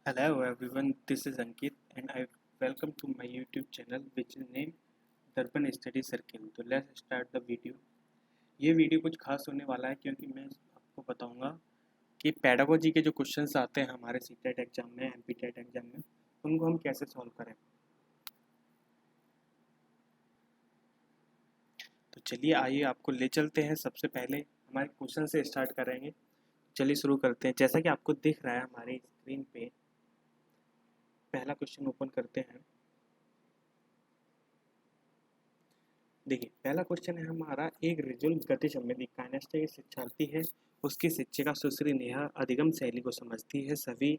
Hello everyone, this is Ankit and I welcome to my YouTube channel which is named दर्पण study circle. तो let's start the video. ये video कुछ खास होने वाला है क्योंकि मैं आपको बताऊंगा कि पेडागोजी के जो क्वेश्चंस आते हैं हमारे सीटेट एग्जाम में, एमपीटेट एग्जाम में, उनको हम कैसे सॉल्व करें। तो चलिए आइए आपको ले चलते हैं। सबसे पहले हमारे क्वेश्चन से स्टार्ट करेंगे। चलिए शुरू करते हैं। जैसा कि आपको दिख रहा है हमारी स्क्रीन पे, पहला क्वेश्चन ओपन करते हैं। देखिए पहला क्वेश्चन है हमारा, एक रिजुल गतिज संबंधी कायनेस्टिक एक शिक्षार्थी है। उसकी शिक्षिका सुश्री नेहा अधिगम शैली को समझती है। सभी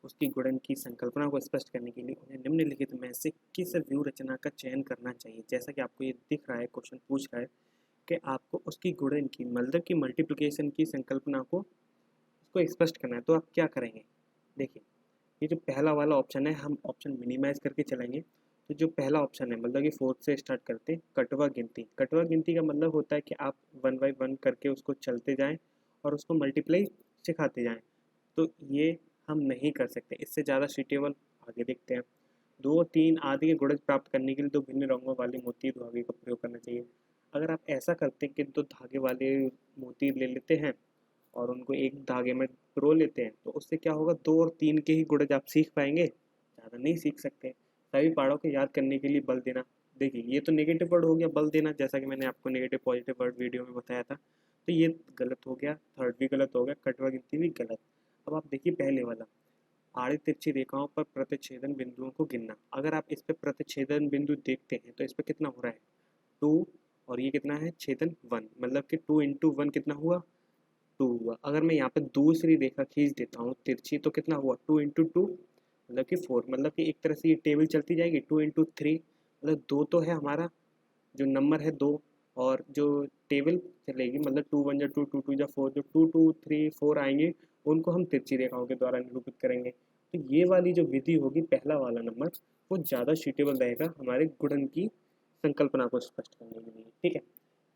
उसकी गुणन की संकल्पना को स्पष्ट करने के लिए उन्हें निम्नलिखित में से किस व्यू रचना का चयन करना चाहिए। जैसा कि आपको ये दिख रहा है, क्वेश्चन पूछ रहा है कि आपको उसकी गुणन की मतलब की मल्टीप्लिकेशन की संकल्पना को उसको स्पष्ट करना है। तो आप क्या करेंगे? देखिए ये जो पहला वाला ऑप्शन है, हम ऑप्शन मिनिमाइज करके चलेंगे। तो जो पहला ऑप्शन है मतलब कि फोर्थ से स्टार्ट करते हैं, कटवा गिनती। कटवा गिनती का मतलब होता है कि आप वन बाई वन करके उसको चलते जाएं और उसको मल्टीप्लाई सिखाते जाएं। तो ये हम नहीं कर सकते, इससे ज़्यादा सूटेबल आगे देखते हैं। दो और तीन आदि के गुणज प्राप्त करने के लिए दो भिन्न रंगों वाले मोती धागे का प्रयोग करना चाहिए। अगर आप ऐसा करते हैं कि दो धागे वाले मोती ले लेते हैं और उनको एक धागे में पिरो लेते हैं, तो उससे क्या होगा, दो और तीन के ही गुणज आप सीख पाएंगे, ज़्यादा नहीं सीख सकते। सभी पहाड़ों को याद करने के लिए बल देना। देखिए ये तो नेगेटिव वर्ड हो गया बल देना, जैसा कि मैंने आपको नेगेटिव पॉजिटिव वर्ड वीडियो में बताया था। तो ये गलत हो गया, थर्ड भी गलत हो गया, कटवा गिनती भी गलत। अब आप देखिए पहले वाला, आड़ी तिरछी रेखाओं पर प्रतिच्छेदन बिंदुओं को गिनना। अगर आप इस पे प्रतिच्छेदन बिंदु देखते हैं तो इस पे कितना हो रहा है, टू, और ये कितना है, छेदन वन, मतलब कि टू इंटू वन कितना हुआ, टू हुआ। अगर मैं यहाँ पे दूसरी रेखा खींच देता हूँ तिरछी, तो कितना हुआ, टू इंटू टू मतलब कि फोर। मतलब कि एक तरह से ये टेबल चलती जाएगी, टू इंटू थ्री मतलब दो तो है हमारा जो नंबर है दो, और जो टेबल चलेगी मतलब टू वन या टू, टू टू या फोर, जो टू टू थ्री फोर आएंगे उनको हम तिरछी रेखाओं के द्वारा निरूपित करेंगे। तो ये वाली जो विधि होगी, पहला वाला नंबर, वो ज़्यादा सूटेबल रहेगा हमारे गुणन की संकल्पना को स्पष्ट करने के लिए। ठीक है,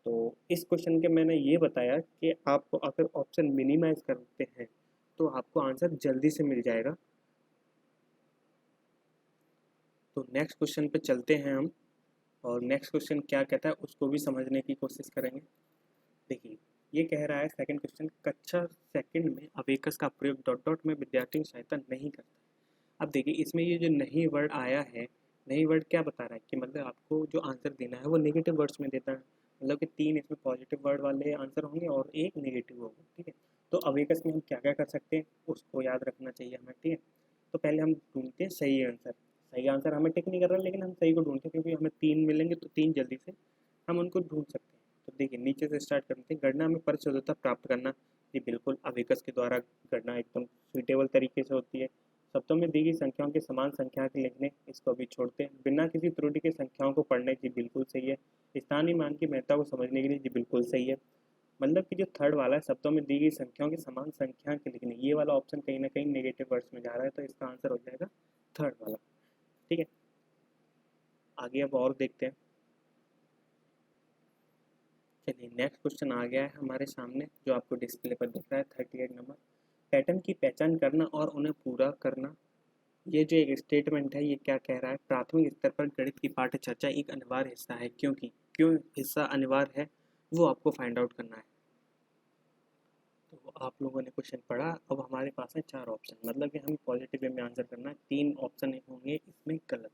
तो इस क्वेश्चन के मैंने ये बताया कि आप अगर ऑप्शन मिनिमाइज करते हैं तो आपको आंसर जल्दी से मिल जाएगा। तो नेक्स्ट क्वेश्चन पे चलते हैं हम, और नेक्स्ट क्वेश्चन क्या कहता है उसको भी समझने की कोशिश करेंगे। देखिए ये कह रहा है सेकंड क्वेश्चन, कक्षा सेकंड में अबेकस का प्रयोग डॉट डॉट में विद्यार्थियों की सहायता नहीं करता। अब देखिए इसमें ये जो नहीं वर्ड आया है, नहीं वर्ड क्या बता रहा है कि मतलब आपको जो आंसर देना है वो नेगेटिव वर्ड्स में देना है। मतलब कि तीन इसमें पॉजिटिव वर्ड वाले आंसर होंगे और एक नेगेटिव होगा। ठीक है, तो अवेकस में हम क्या क्या कर सकते हैं उसको याद रखना चाहिए हमें। ठीक है, तो पहले हम ढूंढते हैं सही आंसर। सही आंसर हमें टिक नहीं कर रहा, लेकिन हम सही को ढूंढते हैं क्योंकि हमें तीन मिलेंगे तो तीन जल्दी से हम उनको ढूंढ सकते हैं। तो देखिए नीचे से स्टार्ट करते हैं। गणना में परिशुद्धता प्राप्त करना, ये बिल्कुल अवेकस के द्वारा गणना एकदम सुइटेबल तरीके से होती है। शब्दों में दी गई संख्याओं के समान संख्या के लिखने, इसको अभी छोड़ते हैं। बिना किसी त्रुटि के संख्याओं को पढ़ने, जी बिल्कुल सही है। स्थानीय मान की महत्ता को समझने के लिए, जी बिल्कुल सही है। मतलब कि जो थर्ड वाला है, शब्दों में दी गई संख्याओं के समान संख्या के लिखने, ये वाला ऑप्शन कहीं ना कहीं नेगेटिव वर्ड्स में जा रहा है, तो इसका आंसर हो जाएगा थर्ड वाला। ठीक है, आगे अब और देखते हैं। चलिए नेक्स्ट क्वेश्चन आ गया है हमारे सामने, जो आपको डिस्प्ले पर दिख रहा है, 38 नंबर। पैटर्न की पहचान करना और उन्हें पूरा करना। ये जो एक स्टेटमेंट है, ये क्या कह रहा है, प्राथमिक स्तर पर गणित की पाठ्य चर्चा एक अनिवार्य हिस्सा है, क्योंकि क्यों हिस्सा अनिवार्य है वो आपको फाइंड आउट करना है। तो आप लोगों ने क्वेश्चन पढ़ा, अब हमारे पास है चार ऑप्शन, मतलब कि हमें पॉजिटिव वे में आंसर करना है। तीन ऑप्शन होंगे इसमें गलत।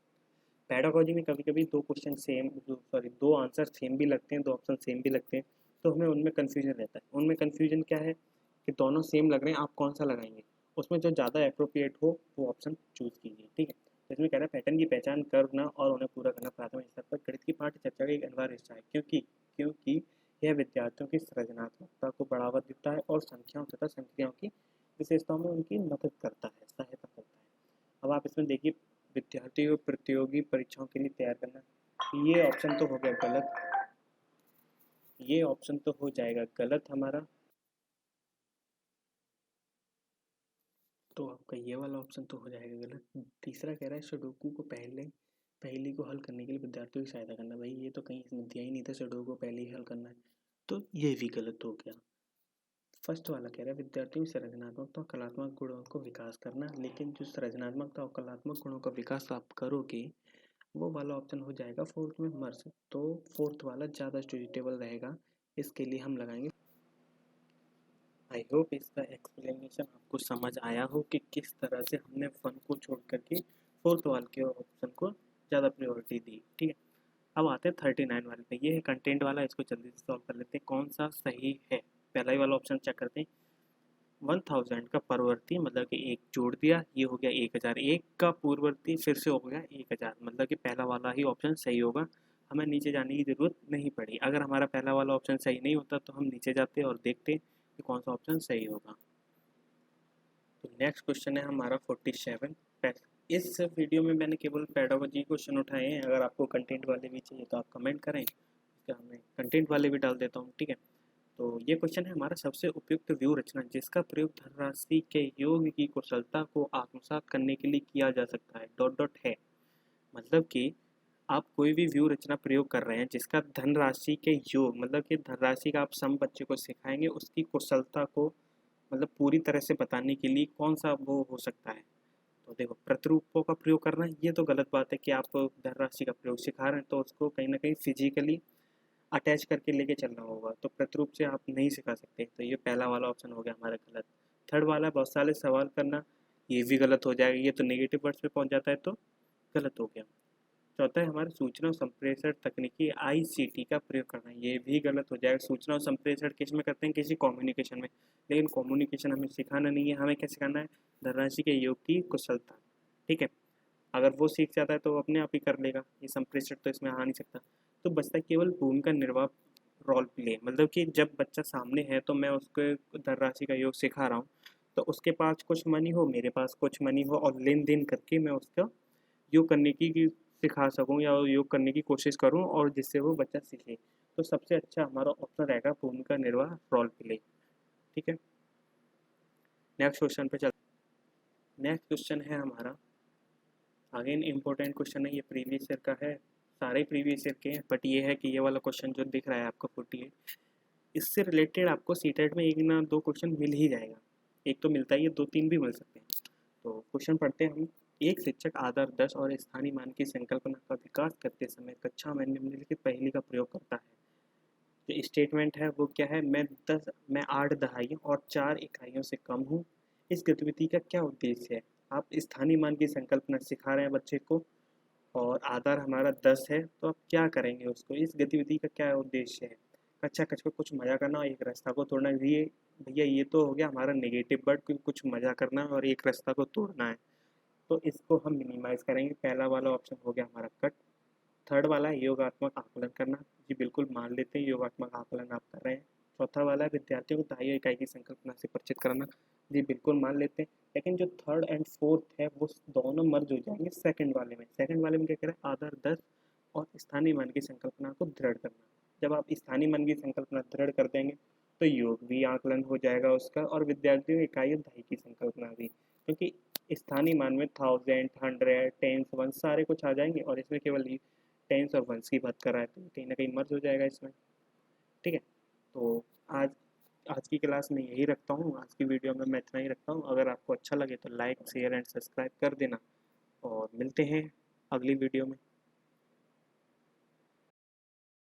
पैडागोजी में कभी कभी दो क्वेश्चन सेम, सॉरी दो आंसर सेम भी लगते हैं, दो ऑप्शन सेम भी लगते हैं, तो हमें उनमें कन्फ्यूजन रहता है। उनमें कन्फ्यूजन क्या है कि दोनों सेम लग रहे हैं, आप कौन सा लगाएंगे, उसमें जो ज़्यादा अप्रोप्रिएट हो वो ऑप्शन चूज कीजिए। ठीक है, तो इसमें कह रहा है पैटर्न की पहचान करना और उन्हें पूरा करना प्राथमिक स्तर पर गणित की पाठ्य चर्चा का एक अनिवार्य हिस्सा है, क्योंकि क्योंकि यह विद्यार्थियों की सृजनात्मकता को बढ़ावा देता है और संख्याओं तथा संक्रियाओं की विशेषताओं में उनकी मदद करता है, सहायता करता है। अब आप इसमें देखिए, विद्यार्थियों को प्रतियोगी परीक्षाओं के लिए तैयार करना, ये ऑप्शन तो हो गया गलत, ये ऑप्शन तो हो जाएगा गलत हमारा। तो आपका ये वाला ऑप्शन तो हो जाएगा गलत। तीसरा कह रहा है सुडोकू को पहले पहेली को हल करने के लिए विद्यार्थियों की सहायता करना। भाई ये तो कहीं इसमें दिया ही नहीं था सुडोकू को पहले ही हल करना है, तो ये भी गलत हो गया। फर्स्ट वाला कह रहा है विद्यार्थियों की सृजनात्मकता और कलात्मक गुणों को विकास करना, लेकिन जो सृजनात्मकता और कलात्मक गुणों का विकास आप करोगे वो वाला ऑप्शन हो जाएगा फोर्थ में मर्ज। तो फोर्थ वाला ज़्यादा सुटेबल रहेगा, इसके लिए हम लगाएंगे। आई होप इसका एक्सप्लेनेशन आपको समझ आया हो कि किस तरह से हमने वन को छोड़ करके फोर्थ वाले के ऑप्शन को ज़्यादा प्रायोरिटी दी। ठीक है, अब आते हैं 39 वाले पे। ये है कंटेंट वाला, इसको जल्दी से सॉल्व कर लेते हैं कौन सा सही है। पहला ही वाला ऑप्शन चेक करते हैं। 1000 का परवर्ती मतलब कि एक जोड़ दिया, ये हो गया 1000। एक का पूर्ववर्ती फिर से हो गया 1000, मतलब कि पहला वाला ही ऑप्शन सही होगा। हमें नीचे जाने की ज़रूरत नहीं पड़ी। अगर हमारा पहला वाला ऑप्शन सही नहीं होता तो हम नीचे जाते और देखते कि कौन सा ऑप्शन सही होगा। तो नेक्स्ट क्वेश्चन है हमारा 47। इस वीडियो में मैंने केवल पेडागोजी क्वेश्चन उठाए हैं। अगर आपको कंटेंट वाले भी चाहिए तो आप कमेंट करें, इसका मैं कंटेंट वाले भी डाल देता हूँ। ठीक है, तो ये क्वेश्चन है हमारा सबसे उपयुक्त व्यू रचना जिसका प्रयोग धनराशि के योग की कुशलता को आत्मसात करने के लिए किया जा सकता है डॉट डॉट है। मतलब कि आप कोई भी व्यू रचना प्रयोग कर रहे हैं जिसका धनराशि के योग मतलब कि धनराशि का आप सम बच्चे को सिखाएंगे, उसकी कुशलता को मतलब पूरी तरह से बताने के लिए कौन सा वो हो सकता है। तो देखो, प्रतिरूपों का प्रयोग करना ये तो गलत बात है कि आप धनराशि का प्रयोग सिखा रहे हैं तो उसको कहीं ना कहीं फिजिकली अटैच करके लेके चलना होगा, तो प्रतिरूप से आप नहीं सिखा सकते। तो ये पहला वाला ऑप्शन हो गया हमारा गलत। थर्ड वाला बहुत सारे सवाल करना, ये भी गलत हो जाएगा, ये तो नेगेटिव वर्ड्स पे पहुंच जाता है तो गलत हो गया। चौथा है हमारा सूचना और संप्रेषण तकनीकी आईसीटी का प्रयोग करना, ये भी गलत हो जाएगा। सूचना और संप्रेषण किस में करते हैं, किसी कम्युनिकेशन में, लेकिन कम्युनिकेशन हमें सिखाना नहीं है, हमें क्या सिखाना है, धनराशि के योग की कुशलता। ठीक है, अगर वो सीख जाता है तो वो अपने आप ही कर लेगा, ये संप्रेषण तो इसमें आ नहीं सकता। तो बचता है केवल भूमिका निर्वाह, रोल प्ले। मतलब कि जब बच्चा सामने है तो मैं उसको धनराशि का योग सिखा रहा हूँ, तो उसके पास कुछ मनी हो, मेरे पास कुछ मनी हो, और लेन देन करके मैं उसका योग करने की सिखा सकूँ या योग करने की कोशिश करूँ, और जिससे वो बच्चा सीखे। तो सबसे अच्छा हमारा ऑप्शन रहेगा भूमिका निर्वाह, रोल प्ले। ठीक है, नेक्स्ट क्वेश्चन पे चल। नेक्स्ट क्वेश्चन है हमारा, अगेन इम्पोर्टेंट क्वेश्चन है, ये प्रीवियस ईयर का है, सारे प्रीवियस ईयर के हैं, बट ये है कि ये वाला क्वेश्चन जो दिख रहा है आपको 48, इससे रिलेटेड आपको सीटेट में एक ना दो क्वेश्चन मिल ही जाएगा। एक तो मिलता ही है, दो तीन भी मिल सकते हैं। तो क्वेश्चन पढ़ते हैं हम। एक शिक्षक आधार 10 और स्थानीय मान की संकल्पना का विकास करते समय कक्षा में निम्नलिखित पहेली का प्रयोग करता है। जो स्टेटमेंट है वो क्या है, मैं 8 दहाइयों और 4 इकाइयों से कम हूँ। इस गतिविधि का क्या उद्देश्य है। आप स्थानीय मान की संकल्पना सिखा रहे हैं बच्चे को, और आधार हमारा 10 है, तो आप क्या करेंगे उसको, इस गतिविधि का क्या उद्देश्य है। कच्चा कच पे कुछ मजा करना और एक रास्ता को तोड़ना, ये भैया ये तो हो गया हमारा नेगेटिव वर्ड, क्योंकि कुछ मजा करना और एक रास्ता को तोड़ना है। तो इसको हम मिनिमाइज करेंगे। पहला वाला ऑप्शन हो गया हमारा कट। थर्ड वाला है योगात्मक आकलन करना, जी बिल्कुल मान लेते हैं योगात्मक आकलन आप कर रहे हैं। चौथा वाला है विद्यार्थियों को दहाई इकाई की संकल्पना से परिचित कराना, जी बिल्कुल मान लेते हैं। लेकिन जो थर्ड एंड फोर्थ है वो दोनों मर्ज हो जाएंगे सेकंड वाले में। सेकंड वाले में क्या करें, आधार 10 और स्थानीय मन की संकल्पना को दृढ़ करना। जब आप स्थानीय मन की संकल्पना दृढ़ कर देंगे तो योग भी आकलन हो जाएगा उसका, और विद्यार्थियों की इकाई और दहाई की संकल्पना भी, क्योंकि स्थानीय मान में 1000, 100, टेंस, वन सारे कुछ आ जाएंगे, और इसमें केवल टेंस और वंस की बात कर रहा है तो कहीं ना कहीं मर्ज हो जाएगा इसमें। ठीक है, तो आज आज की क्लास में यही रखता हूँ, आज की वीडियो में मैं इतना ही रखता हूँ। अगर आपको अच्छा लगे तो लाइक शेयर एंड सब्सक्राइब कर देना, और मिलते हैं अगली वीडियो में।